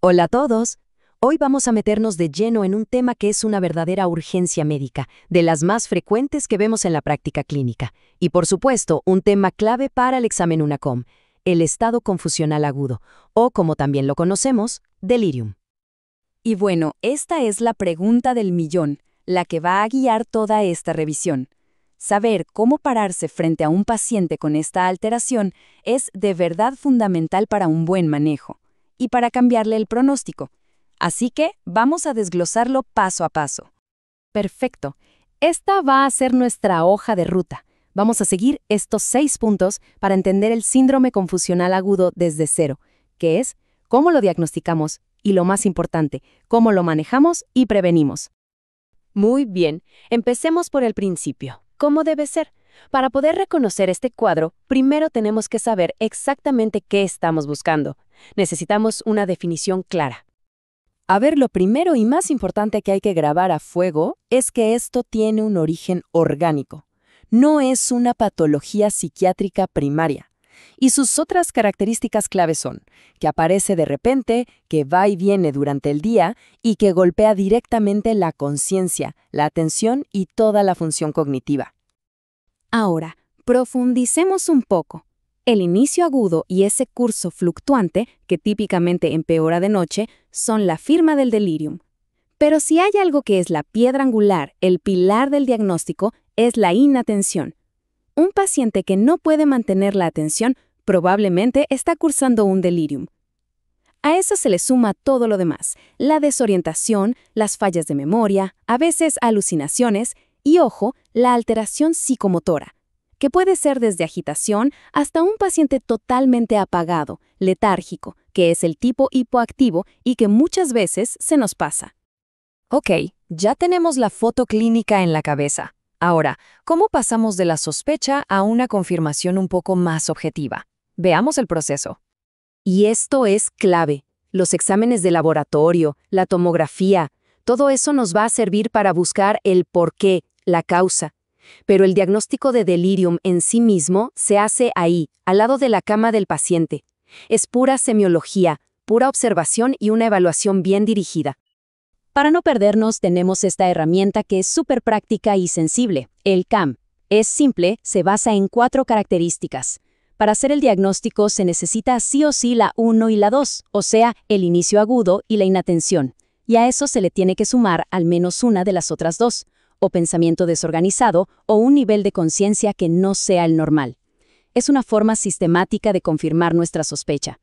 Hola a todos. Hoy vamos a meternos de lleno en un tema que es una verdadera urgencia médica, de las más frecuentes que vemos en la práctica clínica. Y por supuesto, un tema clave para el examen UNACOM, el estado confusional agudo, o como también lo conocemos, delirium. Y bueno, esta es la pregunta del millón, la que va a guiar toda esta revisión. Saber cómo pararse frente a un paciente con esta alteración es de verdad fundamental para un buen manejo y para cambiarle el pronóstico. Así que vamos a desglosarlo paso a paso. Perfecto. Esta va a ser nuestra hoja de ruta. Vamos a seguir estos 6 puntos para entender el síndrome confusional agudo desde cero, que es cómo lo diagnosticamos y, lo más importante, cómo lo manejamos y prevenimos. Muy bien, empecemos por el principio. ¿Cómo debe ser? Para poder reconocer este cuadro, primero tenemos que saber exactamente qué estamos buscando. Necesitamos una definición clara. A ver, lo primero y más importante que hay que grabar a fuego es que esto tiene un origen orgánico. No es una patología psiquiátrica primaria. Y sus otras características claves son que aparece de repente, que va y viene durante el día y que golpea directamente la conciencia, la atención y toda la función cognitiva. Ahora, profundicemos un poco. El inicio agudo y ese curso fluctuante, que típicamente empeora de noche, son la firma del delirium. Pero si hay algo que es la piedra angular, el pilar del diagnóstico, es la inatención. Un paciente que no puede mantener la atención probablemente está cursando un delirium. A eso se le suma todo lo demás, la desorientación, las fallas de memoria, a veces alucinaciones y, ojo, la alteración psicomotora, que puede ser desde agitación hasta un paciente totalmente apagado, letárgico, que es el tipo hipoactivo y que muchas veces se nos pasa. Ok, ya tenemos la foto clínica en la cabeza. Ahora, ¿cómo pasamos de la sospecha a una confirmación un poco más objetiva? Veamos el proceso. Y esto es clave. Los exámenes de laboratorio, la tomografía, todo eso nos va a servir para buscar el por qué, la causa. Pero el diagnóstico de delirium en sí mismo se hace ahí, al lado de la cama del paciente. Es pura semiología, pura observación y una evaluación bien dirigida. Para no perdernos, tenemos esta herramienta que es súper práctica y sensible, el CAM. Es simple, se basa en 4 características. Para hacer el diagnóstico se necesita sí o sí la 1 y la 2, o sea, el inicio agudo y la inatención. Y a eso se le tiene que sumar al menos una de las otras 2, o pensamiento desorganizado o un nivel de conciencia que no sea el normal. Es una forma sistemática de confirmar nuestra sospecha.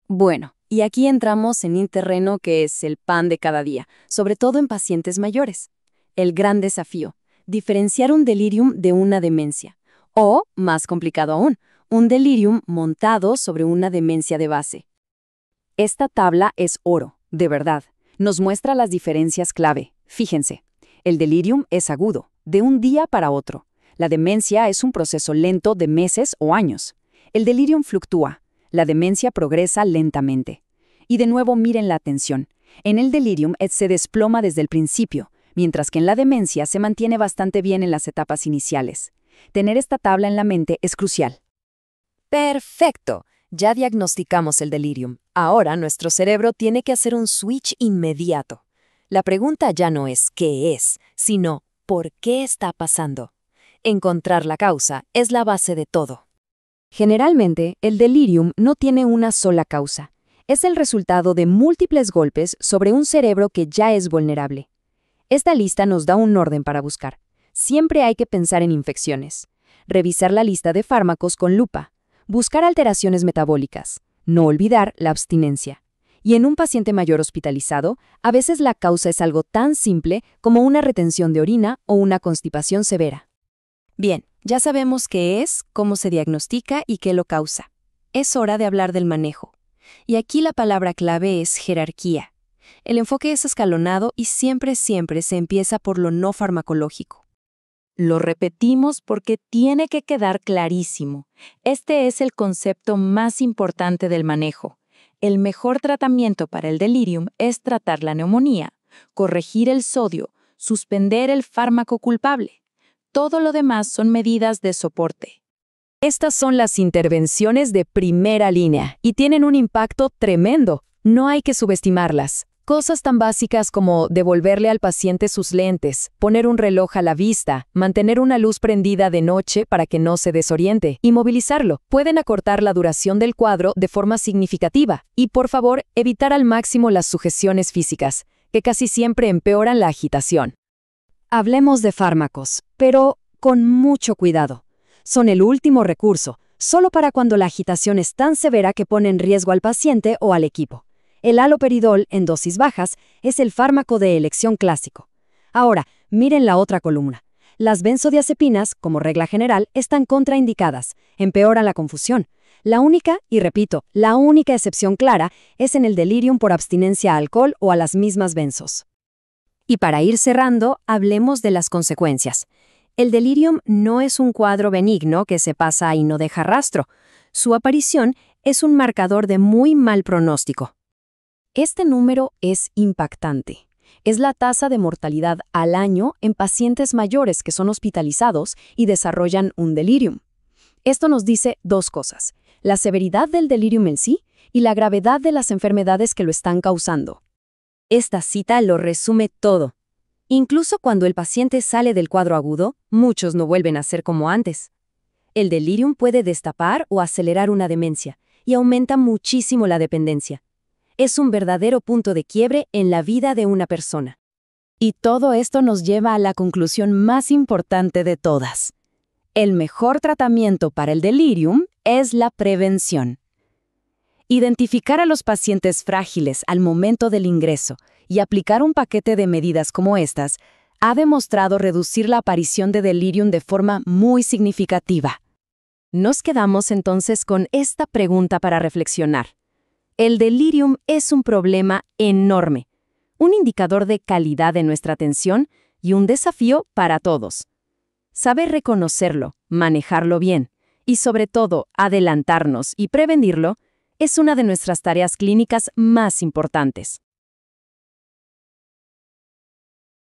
Bueno, y aquí entramos en un terreno que es el pan de cada día, sobre todo en pacientes mayores. El gran desafío, diferenciar un delirium de una demencia. O, más complicado aún, un delirium montado sobre una demencia de base. Esta tabla es oro, de verdad. Nos muestra las diferencias clave. Fíjense, el delirium es agudo, de un día para otro. La demencia es un proceso lento de meses o años. El delirium fluctúa. La demencia progresa lentamente. Y de nuevo miren la atención. En el delirium se desploma desde el principio, mientras que en la demencia se mantiene bastante bien en las etapas iniciales. Tener esta tabla en la mente es crucial. Perfecto. Ya diagnosticamos el delirium. Ahora nuestro cerebro tiene que hacer un switch inmediato. La pregunta ya no es qué es, sino por qué está pasando. Encontrar la causa es la base de todo. Generalmente, el delirium no tiene una sola causa. Es el resultado de múltiples golpes sobre un cerebro que ya es vulnerable. Esta lista nos da un orden para buscar. Siempre hay que pensar en infecciones. Revisar la lista de fármacos con lupa. Buscar alteraciones metabólicas. No olvidar la abstinencia. Y en un paciente mayor hospitalizado, a veces la causa es algo tan simple como una retención de orina o una constipación severa. Bien, ya sabemos qué es, cómo se diagnostica y qué lo causa. Es hora de hablar del manejo. Y aquí la palabra clave es jerarquía. El enfoque es escalonado y siempre se empieza por lo no farmacológico. Lo repetimos porque tiene que quedar clarísimo. Este es el concepto más importante del manejo. El mejor tratamiento para el delirium es tratar la neumonía, corregir el sodio, suspender el fármaco culpable. Todo lo demás son medidas de soporte. Estas son las intervenciones de primera línea y tienen un impacto tremendo, No hay que subestimarlas. Cosas tan básicas como devolverle al paciente sus lentes, poner un reloj a la vista, mantener una luz prendida de noche para que no se desoriente y movilizarlo pueden acortar la duración del cuadro de forma significativa. Y por favor, evitar al máximo las sujeciones físicas, que casi siempre empeoran la agitación. Hablemos de fármacos, pero con mucho cuidado. Son el último recurso, solo para cuando la agitación es tan severa que pone en riesgo al paciente o al equipo. El haloperidol, en dosis bajas, es el fármaco de elección clásico. Ahora, miren la otra columna. Las benzodiazepinas, como regla general, están contraindicadas, empeoran la confusión. La única, y repito, la única excepción clara es en el delirium por abstinencia a alcohol o a las mismas benzos. Y para ir cerrando, hablemos de las consecuencias. El delirium no es un cuadro benigno que se pasa y no deja rastro. Su aparición es un marcador de muy mal pronóstico. Este número es impactante. Es la tasa de mortalidad al año en pacientes mayores que son hospitalizados y desarrollan un delirium. Esto nos dice dos cosas: la severidad del delirium en sí y la gravedad de las enfermedades que lo están causando. Esta cita lo resume todo. Incluso cuando el paciente sale del cuadro agudo, muchos no vuelven a ser como antes. El delirium puede destapar o acelerar una demencia y aumenta muchísimo la dependencia. Es un verdadero punto de quiebre en la vida de una persona. Y todo esto nos lleva a la conclusión más importante de todas. El mejor tratamiento para el delirium es la prevención. Identificar a los pacientes frágiles al momento del ingreso y aplicar un paquete de medidas como estas ha demostrado reducir la aparición de delirium de forma muy significativa. Nos quedamos entonces con esta pregunta para reflexionar. El delirium es un problema enorme, un indicador de calidad de nuestra atención y un desafío para todos. Saber reconocerlo, manejarlo bien y, sobre todo, adelantarnos y prevenirlo es una de nuestras tareas clínicas más importantes.